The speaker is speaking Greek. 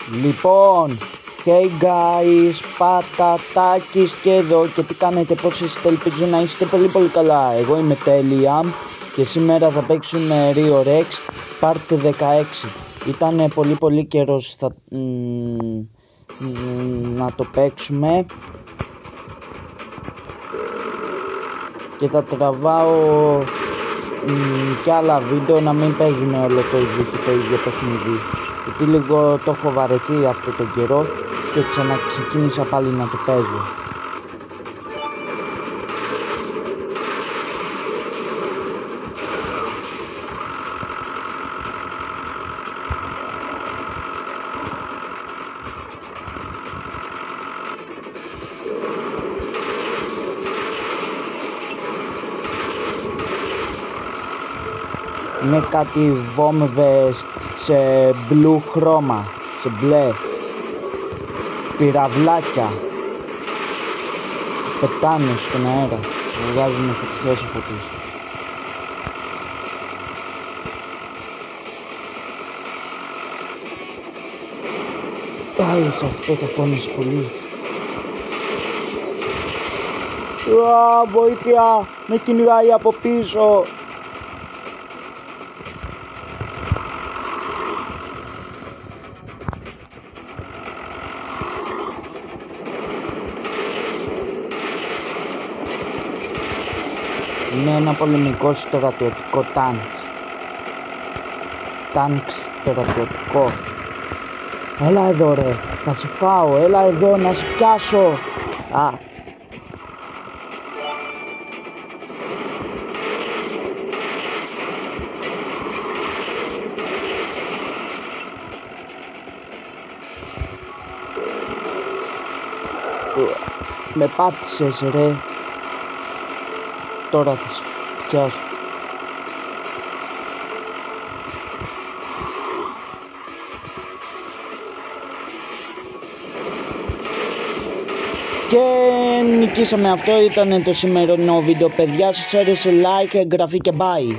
Λοιπόν, hey guys, Πατατάκης και εδώ και τι κάνετε, πώς είστε, ελπίζω να είστε πολύ καλά. Εγώ είμαι τέλεια και σήμερα θα παίξουμε Rio Rex Part 16. Ήταν πολύ καιρός να το παίξουμε και θα τραβάω και άλλα βίντεο να μην παίζουν όλο το ίδιο παιχνίδι, γιατί λίγο το έχω βαρεθεί αυτό το καιρό και ξαναξεκίνησα πάλι να το παίζω. Είναι κάτι βόμβες σε μπλου χρώμα, σε μπλε, πυραυλάκια, πετάνε στον αέρα, βγάζουν φωτιές από πίσω. Άλλος αυτό θα πόνεσε πολύ. Βοήθεια, με κυνηγάει από πίσω. Είναι ένα πολεμικό στρατιωτικό τάνξ στρατιωτικό. Έλα εδώ ρε, θα σε φάω, έλα εδώ να σε πιάσω. Με πάτησες ρε. Τώρα θα σε πιάσω. Και νικήσαμε. Αυτό ήταν το σημερινό βίντεο, παιδιά. Σας άρεσε, like, εγγραφή και bye.